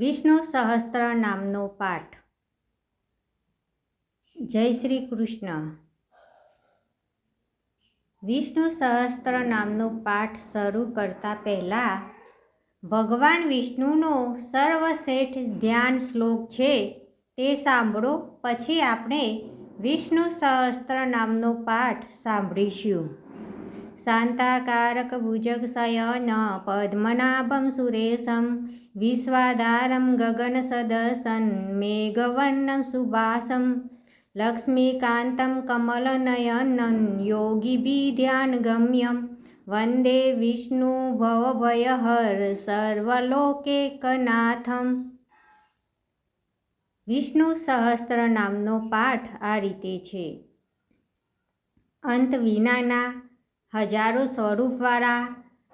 વિષ્ણુ સહસ્ત્ર નામનો પાઠ. જય શ્રી કૃષ્ણ. વિષ્ણુ સહસ્ત્ર નામનો પાઠ શરૂ કરતા પહેલા ભગવાન વિષ્ણુનો સર્વશ્રેષ્ઠ ધ્યાન શ્લોક છે તે સાંભળો, પછી આપણે વિષ્ણુ સહસ્ત્ર નામનો પાઠ સાંભળીશું. શાંતાકારક ભુજગ શયન પદ્મનાભમ સુરેશમ વિશ્વાધારમ ગગન સદસન મેઘવર્ણમ સુભાસમ લક્ષ્મીકાંતમ કમલનયનં યોગીભિ ધ્યાન ગમ્યમ વંદે વિષ્ણુ ભવભયહર સર્વલોકૈકનાથમ. વિષ્ણુ સહસ્ત્ર નામનો પાઠ આ રીતે છે. અંત વિનાના, હજારો સ્વરૂપવાળા,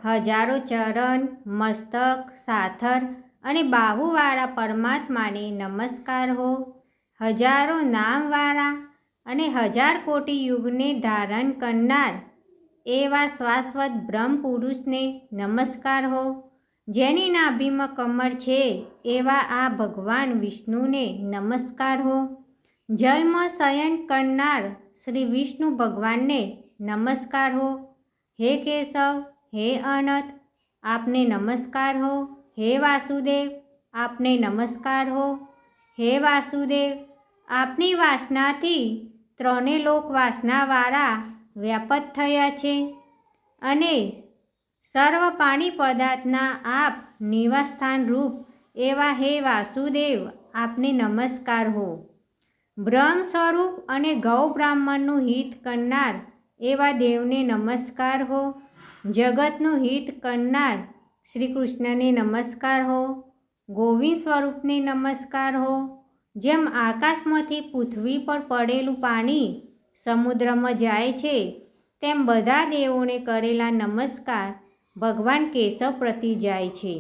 હજારો ચરણ, મસ્તક, સાથર અને બાહુવાળા પરમાત્માને નમસ્કાર હો. હજારો નામવાળા અને હજાર કોટી યુગને ધારણ કરનાર એવા શાશ્વત બ્રહ્મ પુરુષને નમસ્કાર હો. જેની નાભીમાં કમળ છે એવા આ ભગવાન વિષ્ણુને નમસ્કાર હો. જલમાં શયન કરનાર શ્રી વિષ્ણુ ભગવાનને નમસ્કાર હો. હે કેશવ, હે અનંત, આપને નમસ્કાર હો. હે વાસુદેવ, આપને નમસ્કાર હો. હે વાસુદેવ, આપની વાસનાથી ત્રણે લોક વાસનાવાળા વ્યાપત થયા છે અને સર્વ પાણી પદાર્થના આપ નિવાસસ્થાન રૂપ એવા હે વાસુદેવ, આપને નમસ્કાર હો. બ્રહ્મ સ્વરૂપ અને ગૌ બ્રાહ્મણનું હિત કરનાર એવા દેવને નમસ્કાર હો. જગતનું હિત કરનાર શ્રી કૃષ્ણને નમસ્કાર હો. ગોવિંદ સ્વરૂપને નમસ્કાર હો. જેમ આકાશમાંથી પૃથ્વી પર પડેલું પાણી સમુદ્રમાં જાય છે તેમ બધા દેવોને કરેલા નમસ્કાર ભગવાન કેશવ પ્રતિ જાય છે.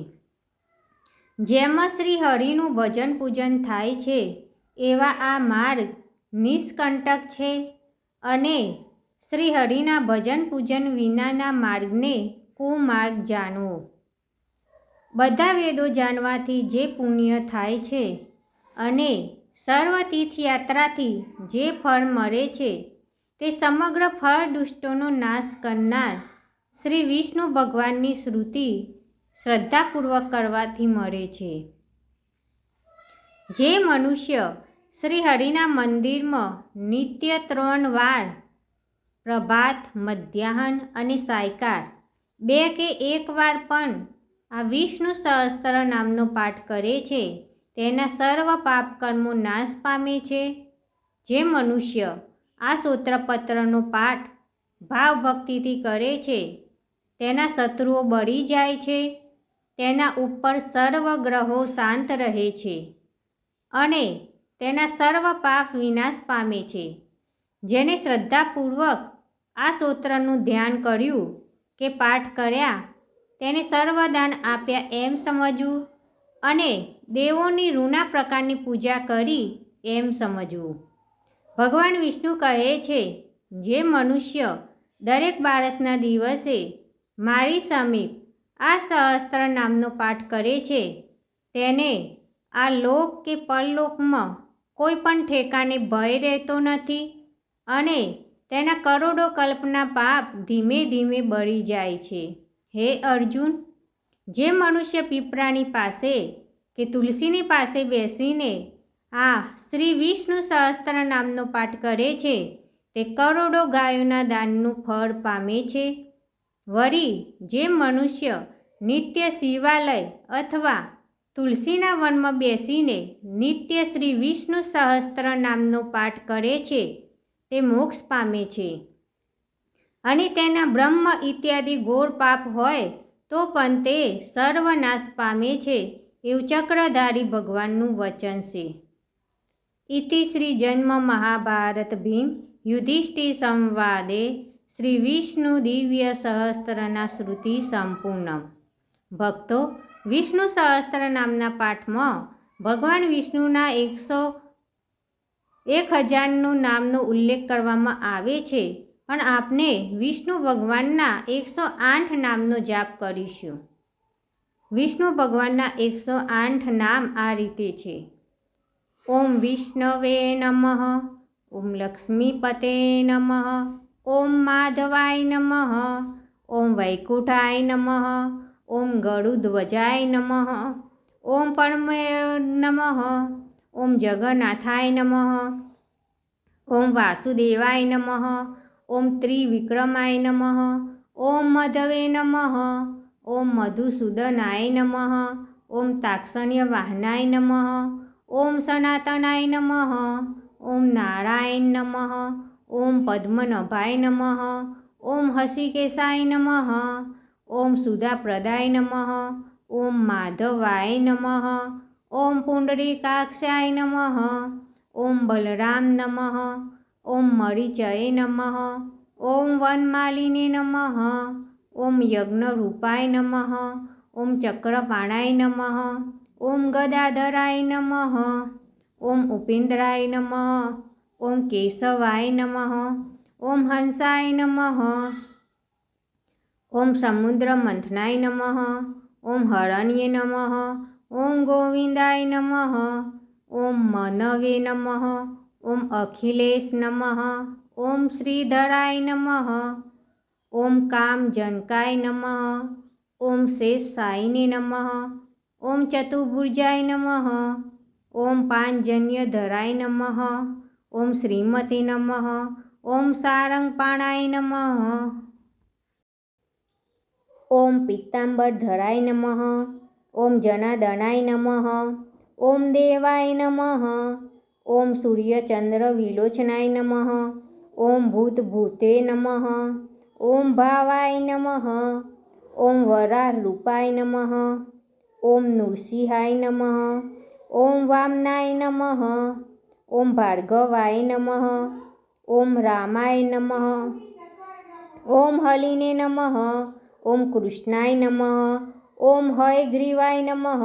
જેમાં શ્રી હરિનું ભજન પૂજન થાય છે એવા આ માર્ગ નિષ્કંટક છે અને શ્રી હરિના ભજન પૂજન વિનાના માર્ગને કુમાર્ગ જાણવો. બધા વેદો જાણવાથી જે પુણ્ય થાય છે અને સર્વ તીર્થયાત્રાથી જે ફળ મળે છે તે સમગ્ર ફળ દુષ્ટોનો નાશ કરનાર શ્રી વિષ્ણુ ભગવાનની સ્તુતિ શ્રદ્ધાપૂર્વક કરવાથી મળે છે. જે મનુષ્ય શ્રી હરિના મંદિરમાં નિત્ય 3 વાર પ્રભાત, મધ્યાહન અને સાયકાર 2 કે 1 વાર પણ આ વિષ્ણુ સહસ્ત્ર નામનો પાઠ કરે છે તેના સર્વ પાપ કર્મો નાશ પામે છે. જે મનુષ્ય આ સૂત્રપત્રનો પાઠ ભાવ ભક્તિથી કરે છે તેના શત્રુઓ બળી જાય છે, તેના ઉપર સર્વ ગ્રહો શાંત રહે છે અને તેના સર્વ પાપ વિનાશ પામે છે. જેને શ્રદ્ધાપૂર્વક આ સૂત્રનું ધ્યાન કર્યું કે પાઠ કર્યા તેને સર્વદાન આપ્યા એમ સમજવું અને દેવોની રૂના પ્રકારની પૂજા કરી એમ સમજવું. ભગવાન વિષ્ણુ કહે છે, જે મનુષ્ય દરેક બારસના દિવસે મારી સમીપ આ સહસ્ત્ર નામનો પાઠ કરે છે તેને આ લોક કે પરલોકમાં કોઈ પણ ઠેકાણે ભય રહેતો નથી અને તેના કરોડો કલ્પના પાપ ધીમે ધીમે બળી જાય છે. હે અર્જુન, જે મનુષ્ય પીપળાની પાસે કે તુલસીની પાસે બેસીને આ શ્રી વિષ્ણુ સહસ્ત્ર નામનો પાઠ કરે છે તે કરોડો ગાયોના દાનનું ફળ પામે છે. વળી જે મનુષ્ય નિત્ય શિવાલય અથવા તુલસીના વનમાં બેસીને નિત્ય શ્રી વિષ્ણુ સહસ્ત્ર નામનો પાઠ કરે છે તે મોક્ષ પામે છે અને તેના બ્રહ્મ ઇત્યાદિ ઘોર પાપ હોય તો પણ તે સર્વનાશ પામે છે એવું ચક્રધારી ભગવાનનું વચન છે. ઇતિ શ્રી જન્મ મહાભારત ભીમ યુધિષ્ઠિર સંવાદે શ્રી વિષ્ણુ દિવ્ય સહસ્ત્રના શ્રુતિ સંપૂર્ણમ. ભક્તો, વિષ્ણુ સહસ્ત્ર નામના પાઠમાં ભગવાન વિષ્ણુના 1000નું નામનો ઉલ્લેખ કરવામાં આવે છે, પણ આપણે વિષ્ણુ ભગવાનના 108 નામનો જાપ કરીશું. વિષ્ણુ ભગવાનના 108 નામ આ રીતે છે: ઓમ વિષ્ણવે નમઃ, ઓમ લક્ષ્મીપતે નમઃ, ઓમ માધવાય નમઃ, ઓમ વૈકુંઠાય નમઃ, ઓમ ગરુડધ્વજાય નમઃ, ઓમ પરમે નમઃ, ઓમ જગન્નાથાય નમઃ, ઓમ વાસુદેવાય નમઃ, ઓમ ત્રિવિક્રમાય નમઃ, ઓમ મધવે નમઃ, ઓમ મધુસૂદનાય નમઃ, ઓમ તાક્ષણ્યવાહનાય નમઃ, ઓમ સનાતનાય નમઃ, ઓમ નારાયણ નમઃ, ઓમ પદ્મનાભાય નમઃ, ઓમ હષિકેશાય નમઃ, ઓમ સુધાપ્રદાય નમઃ, ઓમ માધવાય નમઃ, ઓમ પુંડરીકાક્ષાય નમઃ, ઓમ બલરામ નમઃ, ઓમ મરીચય નમઃ, ઓમ વનમાલિને નમઃ, ઓમ યજ્ઞરૂપાય નમઃ, ઓમ ચક્રપાણાય નમઃ, ઓમ ગદાધરાય નમઃ, ઓમ ઉપેન્દ્રાય નમઃ, ઓમ કેશવાય નમઃ, ઓમ હંસાય નમઃ, ઓમ સમુદ્રમંથનાય નમઃ, ઓમ હરણ્યે નમઃ, ઓમ ગોવિંદાય નમઃ, ઓમ મનવે નમઃ, ઓમ અખિલેશ નમઃ, ઓમ શ્રીધરાય નમઃ, ઓમ કામજનકાય નમઃ, ઓમ શેષશાયિને નમઃ, ઓમ ચતુર્ભુજાય નમઃ, ઓમ પાંજન્યધરાય નમઃ, ઓમ શ્રીમતે નમઃ, ઓમ સારંગપાણાય નમઃ, ઓમ પીતાંબરધરાય નમઃ, ઓમ જનાર્દનાય નમઃ, ઓમ દેવાય નમઃ, ઓમ સૂર્યચંદ્રવિલોચનાય નમઃ, ઓમ ભૂતભૂતે નમઃ, ઓમ ભાવાય નમઃ, ઓમ વરાહરૂપાય નમઃ, ઓમ નૃસિંહાય નમઃ, ઓમ વામનાય નમઃ, ઓમ ભાર્ગવાય નમઃ, ઓમ રામાય નમઃ, ઓમ હલિને નમઃ, ઓમ કૃષ્ણાય નમઃ, ઓમ હયગ્રીવાય નમઃ,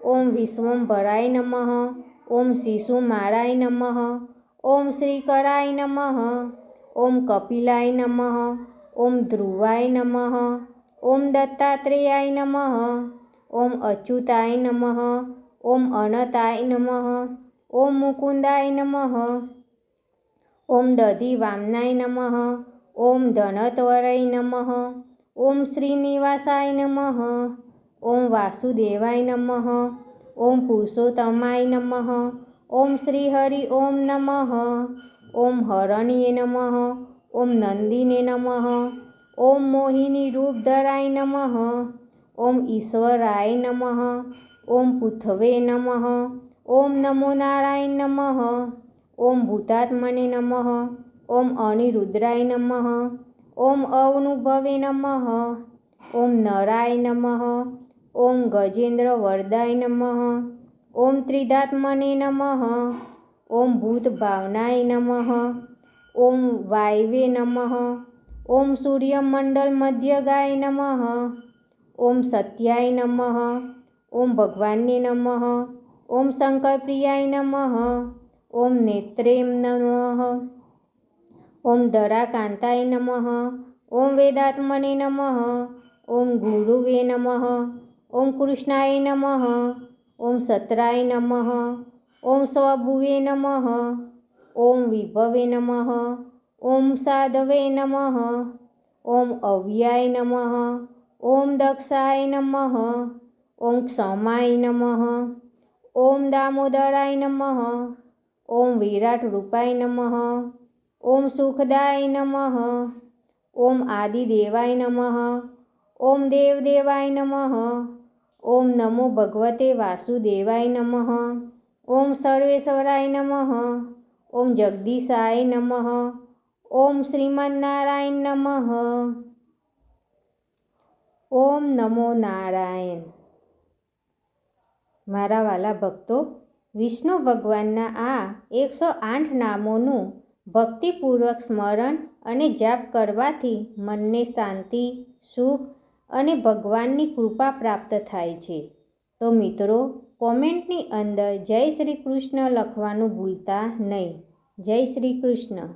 ઓમ વિશ્વંભરાય નમઃ, ઓમ શિશુમારાય નમઃ, ઓમ શ્રીકરાય નમઃ, ઓમ કપિલાય નમઃ, ઓમ ધ્રુવાય નમઃ, ઓમ દત્તાત્રેયાય નમઃ, ઓમ અચ્યુતાય નમઃ, ઓમ અનંતાય નમઃ, ઓમ મુકુંદાય નમઃ, ઓમ દધિવામનાય નમઃ, ઓમ ધનત્વરાય નમઃ, ઓમ શ્રીનિવાસાય નમઃ, ઓમ વાસુદેવાય નમઃ, ઓમ પુરુષોત્તમાય નમઃ, ઓમ શ્રીહરિ ઓમ નમઃ, ઓમ હરણ્યે નમઃ, ઓમ નંદિને નમઃ, ઓમ મોહિની રૂપધરાય નમઃ, ઓમ ઈશ્વરાય નમઃ, ઓમ પૃથવે નમઃ, ઓમ નમો નારાયણ નમઃ, ઓમ ભૂતાત્મને નમઃ, ઓમ અનિરુદ્રાય નમઃ, ઓમ અવનુભવે નમઃ, ઓમ નરાય નમઃ, ઓમ ગજેન્દ્રવરદાય નમઃ, ઓમ ત્રિધાત્મને નમઃ, ઓમ ભૂતભાવનાય નમઃ, ઓમ વાયવે નમઃ, ઓમ સૂર્યમંડલમધ્યગાય નમઃ, ઓમ સત્યાય નમઃ, ઓમ ભગવાને નમઃ, ઓમ શંકરપ્રિયાય નમઃ, ઓમ નેત્રે નમઃ, ઓમ ધરાકાંતાય નમઃ, ઓમ વેદાત્મને નમઃ, ઓમ ગુરુવે નમઃ, ઓમ કૃષ્ણાય નમઃ, ઓમ સત્રાય નમઃ, ઓમ સ્વભુવે નમઃ, ઓમ વિભવે નમઃ, ઓમ સાધવે નમઃ, ઓમ અવ્યાય નમઃ, ઓમ દક્ષાય નમઃ, ઓમ ક્ષમાય નમઃ, ઓમ દામોદરાય નમઃ, ઓમ વિરાટ રૂપાય નમઃ, ઓમ સુખદાય નમઃ, ઓમ આદિદેવાય નમઃ, ઓમ દેવદેવાય નમઃ, ઓમ નમો ભગવતે વાસુદેવાય નમઃ, ઓમ સર્વેશ્વરાય નમઃ, ઓમ જગદીશાય નમઃ, ઓમ શ્રીમન્નારાયણ નમઃ. ઓમ નમો નારાયણ. મારા વાલા ભક્તો, વિષ્ણુ ભગવાનના આ 108 નામોનું ભક્તિપૂર્વક સ્મરણ અને જાપ કરવાથી મનને શાંતિ, સુખ અને ભગવાનની કૃપા પ્રાપ્ત થાય છે. તો મિત્રો, કોમેન્ટની અંદર જય શ્રી કૃષ્ણ લખવાનું ભૂલતા નહીં. જય શ્રી કૃષ્ણ.